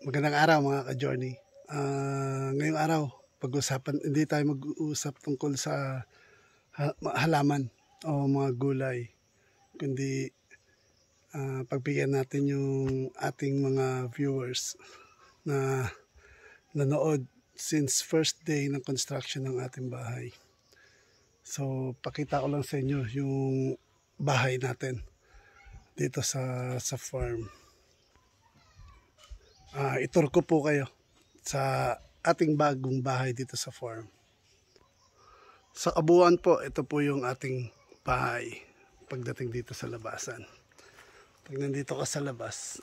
Magandang araw mga ka-journey. Ngayong araw, hindi tayo mag-uusap tungkol sa halaman o mga gulay, kundi pagbigyan natin yung ating mga viewers na nanood since first day ng construction ng ating bahay. So, pakita ko lang sa inyo yung bahay natin dito sa farm. Itur ko po kayo sa ating bagong bahay dito sa farm. Sa kabuuan po, ito po yung ating bahay pagdating dito sa labasan. Pag nandito ka sa labas,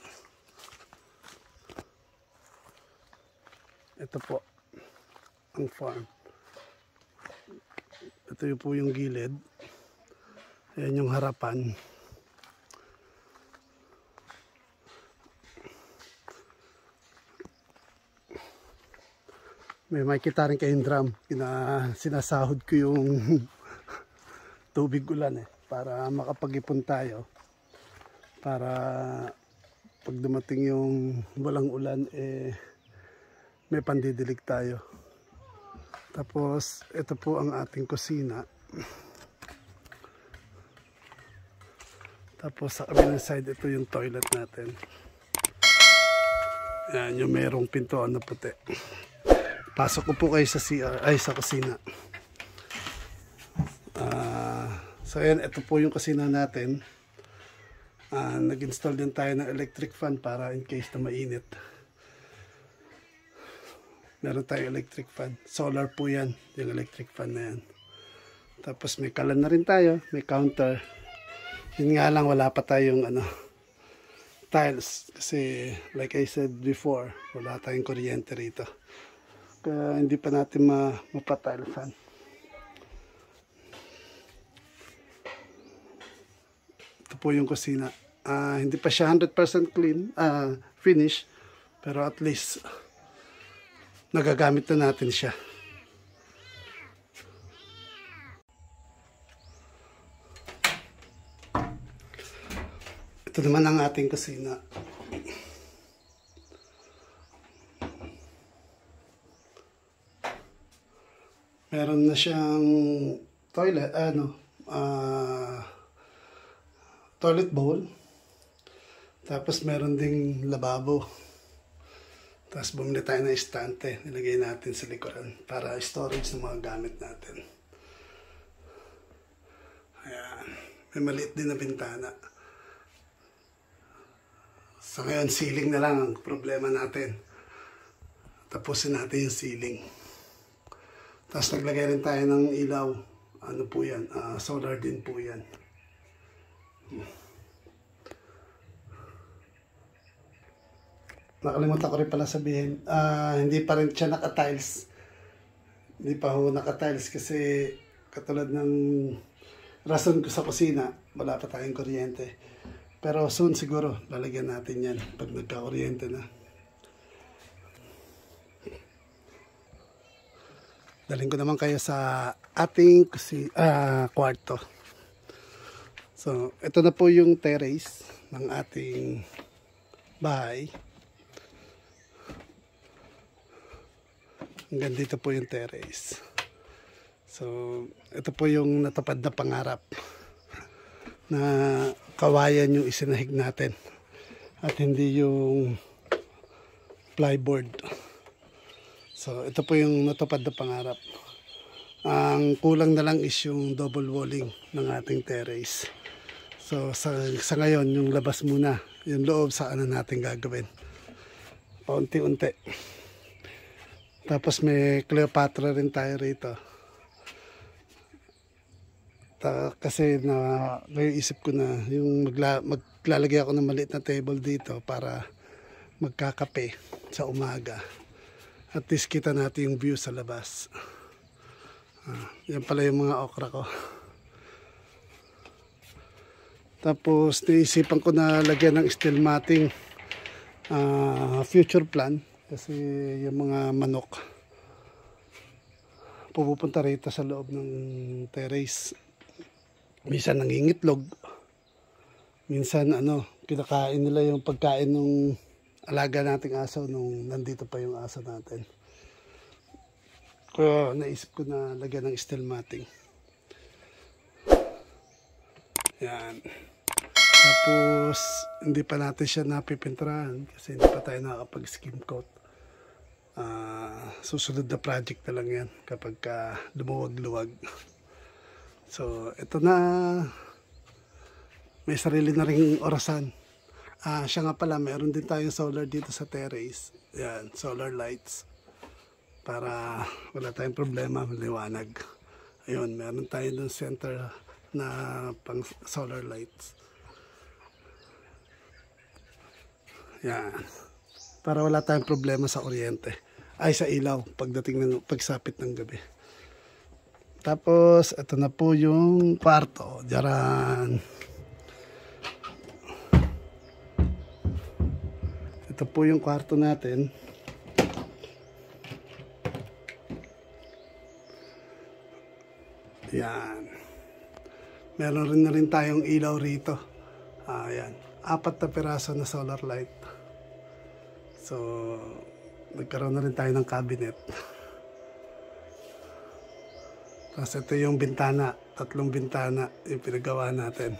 ito po ang farm. Ito po yung gilid. Ayan yung harapan. May makikita rin kayong drum. Sinasahod ko yung tubig ulan para makapag-ipon tayo. Para pag dumating yung walang ulan, may pandidilig tayo. Tapos, ito po ang ating kusina. Tapos, sa kabilang side, ito yung toilet natin. Yan, yung merong pintuan na puti. Pasok ko po kayo sa sa kusina. So ayan, ito po yung kusina natin. Nag-install din tayo ng electric fan para in case na mainit. Meron tayong electric fan. Solar po yan, yung electric fan na yan. Tapos may kalan na rin tayo, may counter. Yun nga lang, wala pa tayong tiles. Kasi like I said before, wala tayong kuryente rito. Kaya hindi pa natin mapatilesan. Ito po yung kusina. Hindi pa siya 100% clean, finish, pero at least nagagamit na natin siya. Ito naman ang ating kusina. Meron na siyang toilet, toilet bowl. Tapos meron ding lababo. Tapos bumili tayo ng estante, nilagay natin sa likuran para storage ng mga gamit natin. Ayan. May maliit din na bintana. So ngayon, ceiling na lang ang problema natin. Tapusin natin yung ceiling. Tapos naglagay rin tayo ng ilaw. Ano po yan? Solar din po yan. Nakalimutan ko rin pala sabihin. Hindi pa rin siya naka-tiles. Hindi pa ho naka-tiles kasi katulad ng rason ko sa kusina, wala pa tayong kuryente. Pero soon siguro, lalagyan natin yan pag nagka-kuryente na. Daling ko naman kayo sa ating kwarto. So, ito na po yung terrace ng ating bahay. Hanggang dito po yung terrace. So, ito po yung natupad na pangarap na kawayan yung isinahig natin at hindi yung plyboard. So, ito po yung natupad na pangarap. Ang kulang na lang is yung double walling ng ating terrace. So, sa ngayon, yung labas muna. Yung loob, saan na natin gagawin. Paunti-unti. Tapos may Cleopatra rin tayo rito. Kasi isip ko na yung maglalagay ako ng maliit na table dito para magkakape sa umaga. At least kita natin yung view sa labas. Yan pala yung mga okra ko. Tapos naisipan ko na lagyan ng steel matting. Future plan. Kasi yung mga manok pupunta rito sa loob ng terrace. Minsan nangingitlog. Minsan kinakain nila yung pagkain ng alaga nating aso nung nandito pa yung aso natin. Kaya naisip ko na lagyan ng steel matting. Yan. Tapos hindi pa natin siya napipinturahan kasi hindi pa tayo nakakapag-skim coat. Susunod na project na lang yan kapag lumuwag-luwag. So ito na, may sarili na ring orasan. Siya nga pala, meron din tayong solar dito sa terrace. Yan, solar lights. Para wala tayong problema, maliwanag. Ayun, meron tayo dun center na pang solar lights. Yan. Para wala tayong problema sa kuryente. Ay, sa ilaw pagsapit ng gabi. Tapos, ito na po yung kwarto. Diyan. Ito po yung kwarto natin. Yan. Meron rin na rin tayong ilaw rito. Ayan. 4 na piraso na solar light. So, nagkaroon na rin tayo ng cabinet. Tapos ito yung bintana. 3 bintana yung pinagawa natin.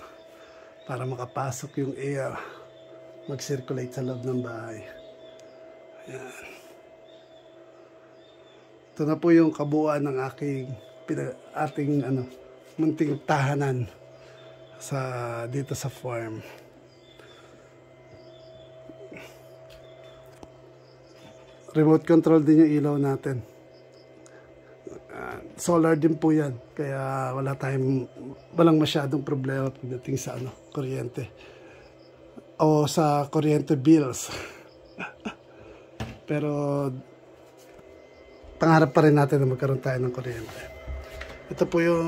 Para makapasok yung air. Mag-circulate sa loob ng bahay. Ayan. Ito na po yung kabuuan ng ating munting tahanan dito sa farm. Remote control din yung ilaw natin. Solar din po yan. Kaya walang masyadong problema pagdating sa kuryente. O sa kuryente bills. Pero pangarap pa rin natin na magkaroon tayo ng kuryente. Ito po yung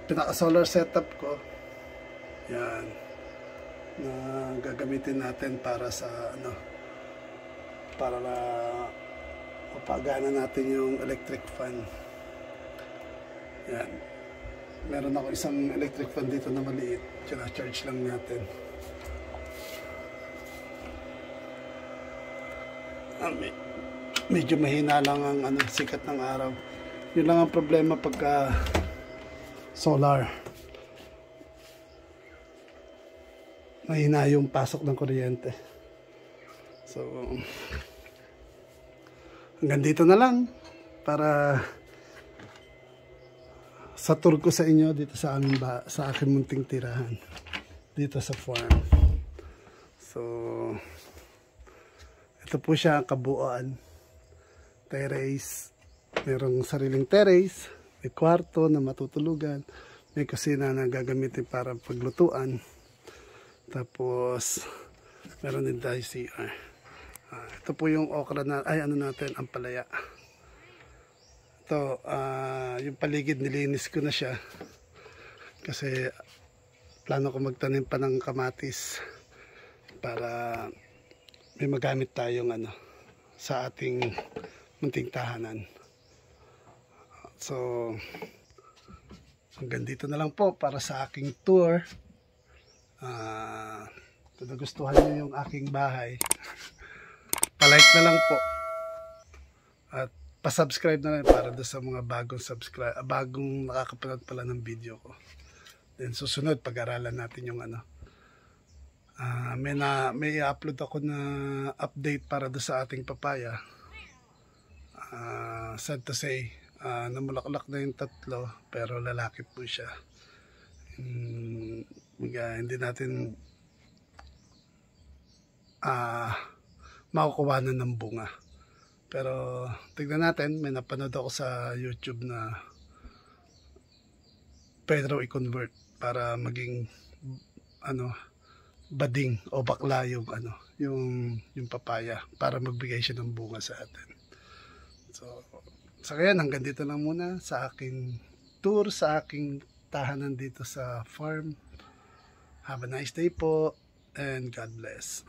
pinaka-solar setup ko. Yan. Na gagamitin natin para sa para na mapagana natin yung electric fan. Yan. Meron ako isang electric fan dito na maliit. Charge lang natin. Medyo mahina lang ang sikat ng araw. Yun lang ang problema pagka solar. Mahina yung pasok ng kuryente. So, hanggang dito na lang para sa tour ko sa inyo dito sa aking munting tirahan dito sa farm. So, ito po siya ang kabuuan. Terrace. Merong sariling terrace. May kwarto na matutulugan. May kusina na gagamitin para paglutuan. Tapos, meron din tayo CR. Ito po yung okra na, natin, ang palaya. Ito, yung paligid nilinis ko na siya. Kasi, plano ko magtanim pa ng kamatis. Para may magamit tayong sa ating munting tahanan. So, hanggang dito na lang po para sa aking tour. Kung nagustuhan nyo yung aking bahay, palike na lang po. At pa-subscribe na lang para doon sa mga bagong nakakapanood pala ng video ko. Then susunod, pag-aralan natin yung may i-upload ako na update para doon sa ating papaya. Sad to say, namulaklak na yung 3 pero lalaki po siya. Hindi natin makukuhanan ng bunga. Pero tignan natin, may napanood ako sa YouTube na pwede raw i-convert para maging bading o bakla yung yung papaya para magbigay siya ng bunga sa atin. So kaya hanggang dito lang muna sa aking tour sa aking tahanan dito sa farm. Have a nice day po and God bless.